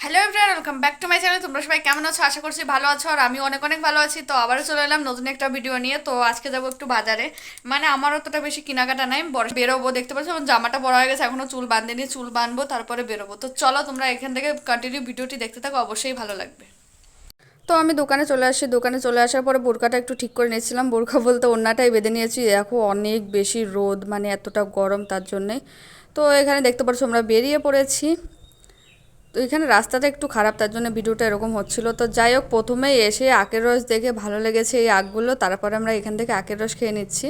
Hello everyone, welcome back to my channel. তোমরা সবাই কেমন আছো? আশা করছি ভালো আছো, আর আমি অনেক অনেক ভালো আছি। তো আবারও চলে এলাম নতুন একটা ভিডিও নিয়ে। তো আজকে যাবো একটু বাজারে। মানে আমার অতটা বেশি কেনাকাটা নাই, বড় বেরোবো। দেখতে পাচ্ছ আমার জামাটা বড় হয়ে গেছে, এখনো চুল বাঁধেনি, চুল বাঁধবো তারপরে বেরোবো। তো চলো তোমরা এখান থেকে কন্টিনিউ ভিডিওটি দেখতে থাকো, অবশ্যই ভালো লাগবে। তো আমি দোকানে চলে আসি, দোকানে চলে আসার পরে বোরকাটা একটু ঠিক করে নিয়েছিলাম। বোরকা বলতে ওড়নাটাই বেঁধে নিয়েছি। দেখো অনেক বেশি রোদ, মানে এতটা গরম, তার জন্যে। তো এখানে দেখতে পাচ্ছ আমরা বেরিয়ে পড়েছি। তো এখানে রাস্তাটা একটু খারাপ, তার জন্য ভিডিওটা এরকম হচ্ছিল। তো যাই হোক, প্রথমেই এসে আখের রস দেখে ভালো লেগেছে এই আখগুলো, তারপরে আমরা এখান থেকে আখের রস খেয়ে নিচ্ছি।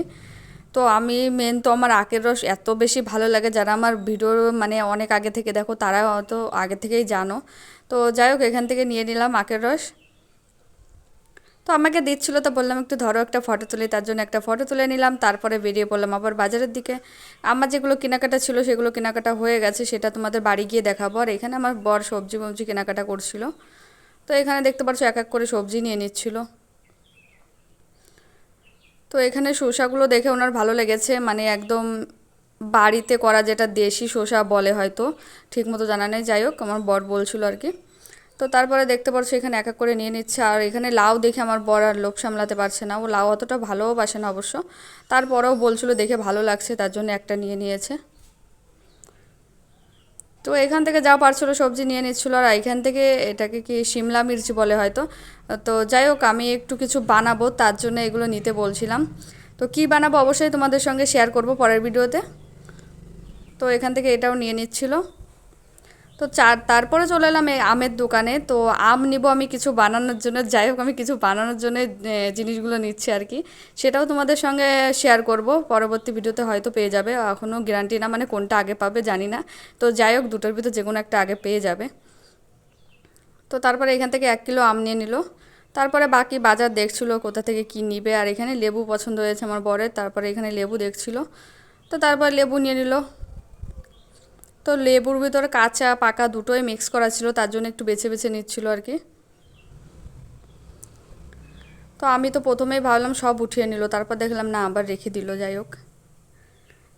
তো আমি মেন তো আমার আখের রস এত বেশি ভালো লাগে, যারা আমার ভিডিও মানে অনেক আগে থেকে দেখো তারা হয়তো আগে থেকেই জানো। তো যাই হোক, এখান থেকে নিয়ে নিলাম আখের রস। তো আমাকে দিচ্ছিলো, তো বললাম একটু ধরো একটা ফটো তুলি, তার জন্য একটা ফটো তুলে নিলাম। তারপরে বেরিয়ে পড়লাম আবার বাজারের দিকে। আমার যেগুলো কেনাকাটা ছিল সেগুলো কেনাকাটা হয়ে গেছে, সেটা তোমাদের বাড়ি গিয়ে দেখাবো। আর এখানে আমার বর সবজি মবজি কেনাকাটা করছিল। তো এখানে দেখতে পাচ্ছ এক এক করে সবজি নিয়ে নিচ্ছিল। তো এখানে শসাগুলো দেখে ওনার ভালো লেগেছে, মানে একদম বাড়িতে করা, যেটা দেশি শসা বলে হয়তো, ঠিক মতো জানা নেই। যাই হোক, আমার বর বলছিল আর কি। তো তারপরে দেখতে পাচ্ছ এখানে এক এক করে নিয়ে নিচ্ছে। আর এখানে লাউ দেখে আমার বর আর লোভ সামলাতে পারছে না, ও লাউ অতটা ভালোও বাসে না অবশ্য। তারপরেও বলছিল দেখে ভালো লাগছে, তার জন্য একটা নিয়ে নিয়েছে। তো এখান থেকে যা পারছিল সবজি নিয়ে নিচ্ছিল। আর এখান থেকে এটাকে কি শিমলা মির্চ বলে হয়তো। তো যাই হোক, আমি একটু কিছু বানাবো, তার জন্য এগুলো নিতে বলছিলাম। তো কি বানাবো অবশ্যই তোমাদের সঙ্গে শেয়ার করব পরের ভিডিওতে। তো এখান থেকে এটাও নিয়ে নিচ্ছিল। তো তারপরে চলে এলাম এই আমের দোকানে। তো আম নিব আমি কিছু বানানোর জন্য। যাই হোক, আমি কিছু বানানোর জন্য জিনিসগুলো নিচ্ছি আর কি। সেটাও তোমাদের সঙ্গে শেয়ার করব পরবর্তী ভিডিওতে, হয়তো পেয়ে যাবে। এখনও গ্যারান্টি না, মানে কোনটা আগে পাবে জানি না। তো যাই হোক, দুটোর ভিতর যে কোনো একটা আগে পেয়ে যাবে। তো তারপরে এখান থেকে 1 কিলো আম নিয়ে নিল। তারপরে বাকি বাজার দেখছিল কোথা থেকে কি নিবে। আর এখানে লেবু পছন্দ হয়েছে আমার বরের, তারপরে এখানে লেবু দেখছিল। তো তারপর লেবু নিয়ে নিল। তো লেবুর ভিতরে কাঁচা পাকা দুটোই মিক্স করা ছিল, তার জন্য একটু বেছে বেছে নিচ্ছিল আর কি। তো আমি তো প্রথমেই ভাবলাম সব উঠিয়ে নিল, তারপর দেখলাম না, আবার রেখে দিল। যাই হোক,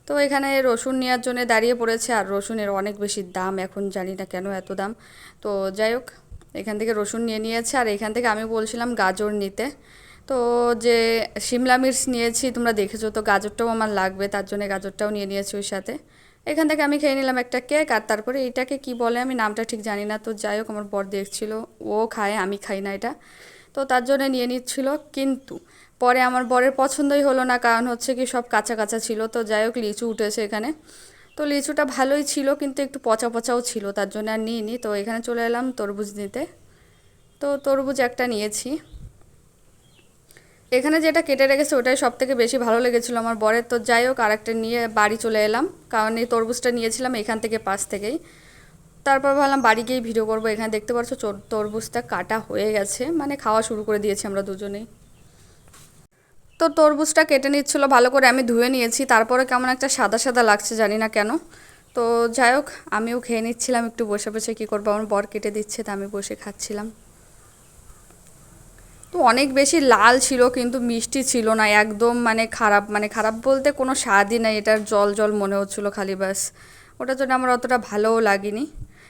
তো এখানে রসুন নেওয়ার জন্য দাঁড়িয়ে পড়েছে। আর রসুনের অনেক বেশি দাম এখন, জানি না কেন এত দাম। তো যাই হোক, এখান থেকে রসুন নিয়ে নিয়েছে। আর এখান থেকে আমি বলছিলাম গাজর নিতে। তো যে শিমলা মির্চ নিয়েছি তোমরা দেখেছো, তো গাজরটাও আমার লাগবে, তার জন্য গাজরটাও নিয়ে নিয়েছি ওই সাথে। এখান থেকে আমি খেয়ে নিলাম একটা কেক। আর তারপরে এইটাকে কি বলে আমি নামটা ঠিক জানি না। তো যাই হোক, আমার বর দেখছিল, ও খায়, আমি খাই না এটা। তো তার জন্য নিয়ে নিচ্ছিল। কিন্তু পরে আমার বরের পছন্দই হলো না, কারণ হচ্ছে কি সব কাঁচা কাঁচা ছিল। তো যাই হোক, লিচু উঠেছে এখানে। তো লিচুটা ভালোই ছিল, কিন্তু একটু পচা পচাও ছিল, তার জন্য আর নিইনি। তো এখানে চলে এলাম তরমুজ নিতে। তো তরমুজ একটা নিয়েছি। এখানে যেটা কেটে রেখেছে ওটাই সব থেকে বেশি ভালো লেগেছিলো আমার বরের। তো যাই হোক, আরেকটা নিয়ে বাড়ি চলে এলাম, কারণ এই তরমুজটা নিয়েছিলাম এখান থেকে পাশ থেকেই। তারপর ভাবলাম বাড়ি গিয়েই ভিডিও করবো। এখানে দেখতে পাচ্ছ তরমুজটা কাটা হয়ে গেছে, মানে খাওয়া শুরু করে দিয়েছি আমরা দুজনেই। তো তরমুজটা কেটে নিচ্ছিলো ভালো করে, আমি ধুয়ে নিয়েছি। তারপরে কেমন একটা সাদা সাদা লাগছে, জানি না কেন। তো যাই হোক, আমিও খেয়ে নিচ্ছিলাম একটু বসে বসে, কী করবো, আমার বর কেটে দিচ্ছে, তো আমি বসে খাচ্ছিলাম। তো অনেক বেশি লাল ছিল, কিন্তু মিষ্টি ছিল না একদম, মানে খারাপ, মানে খারাপ বলতে কোনো স্বাদই নাই, এটার জল জল মনে হচ্ছিলো খালি ব্যাস। ওটার জন্য আমার অতটা ভালোও লাগেনি।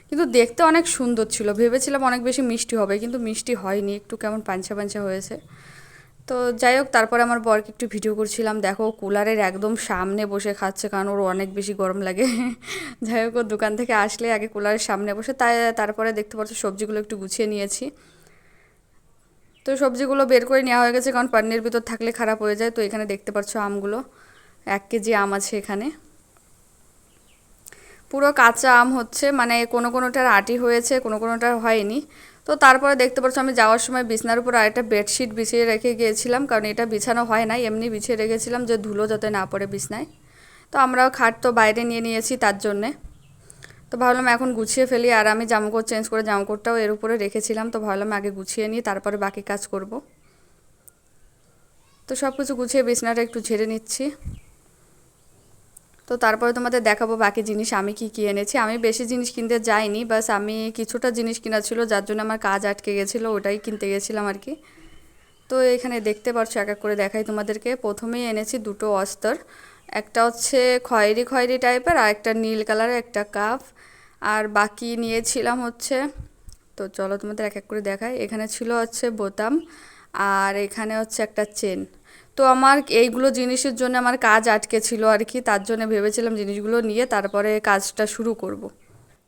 কিন্তু দেখতে অনেক সুন্দর ছিল, ভেবেছিলাম অনেক বেশি মিষ্টি হবে, কিন্তু মিষ্টি হয়নি, একটু কেমন পাঞ্চা পাঞ্চা হয়েছে। তো যাই হোক, তারপরে আমার বরকে একটু ভিডিও করছিলাম। দেখো কুলারের একদম সামনে বসে খাচ্ছে, কারণ ওর অনেক বেশি গরম লাগে। যাই হোক, ওর দোকান থেকে আসলে আগে কুলারের সামনে বসে, তারপরে দেখতে পাচ্ছ সবজিগুলো একটু গুছিয়ে নিয়েছি। তো সবজিগুলো বের করে নেওয়া হয়ে গেছে, কারণ পান্নির ভিতর থাকলে খারাপ হয়ে যায়। তো এখানে দেখতে পাচ্ছ আমগুলো, 1 কেজি আম আছে এখানে। পুরো কাঁচা আম হচ্ছে, মানে কোনো কোনোটার আটি হয়েছে, কোনো কোনোটার হয়নি। তো তারপরে দেখতে পাচ্ছ আমি যাওয়ার সময় বিছনার উপর আরেকটা বেডশিট বিছিয়ে রেখে গিয়েছিলাম, কারণ এটা বিছানো হয় নাই, এমনি বিছিয়ে রেখেছিলাম যে ধুলো যাতে না পড়ে বিছনায়। তো আমরাও খাট তো বাইরে নিয়ে নিয়েছি তার জন্যে। তো ভাবলাম এখন গুছিয়ে ফেলি। আর আমি জামাকাপড় চেঞ্জ করে জামাকাপড়টাও এর উপরে রেখেছিলাম, তো ভাবলাম আগে গুছিয়ে নিই, তারপরে বাকি কাজ করব। তো সব কিছু গুছিয়ে বিছনাটা একটু ঝেড়ে নিচ্ছি। তো তারপরে তোমাদের দেখাবো বাকি জিনিস আমি কি কি এনেছি। আমি বেশি জিনিস কিনতে যাইনি, বাস আমি কিছুটা জিনিস কিনা ছিল, যার জন্য আমার কাজ আটকে গেছিলো, ওটাই কিনতে গেছিলাম আর কি। তো এখানে দেখতে পাচ্ছ এক এক করে দেখাই তোমাদেরকে। প্রথমেই এনেছি দুটো অস্তর, একটা হচ্ছে খয়েরি খয়েরি টাইপের, আর একটা নীল কালারের একটা কাপ। আর বাকি নিয়েছিলাম হচ্ছে তো চলো তোমাদের এক এক করে দেখাই। এখানে ছিল হচ্ছে বোতাম, আর এখানে হচ্ছে একটা চেন। তো আমার এইগুলো জিনিসের জন্য আমার কাজ আটকে ছিল আর কি, তার জন্য ভেবেছিলাম জিনিসগুলো নিয়ে তারপরে কাজটা শুরু করব।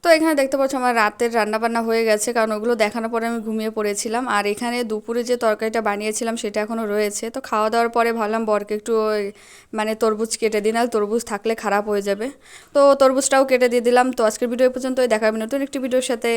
তো এখানে দেখতে পাচ্ছ আমার রাতের রান্নাবান্না হয়ে গেছে, কারণ ওগুলো দেখানোর পরে আমি ঘুমিয়ে পড়েছিলাম। আর এখানে দুপুরে যে তরকারিটা বানিয়েছিলাম সেটা এখনও রয়েছে। তো খাওয়া দাওয়ার পরে ভাবলাম বরকে একটু মানে তরমুজ কেটে দিই, না তরমুজ থাকলে খারাপ হয়ে যাবে। তো তরমুজটাও কেটে দিয়ে দিলাম। তো আজকের ভিডিও পর্যন্তই, দেখা হবে নতুন একটি ভিডিওর সাথে।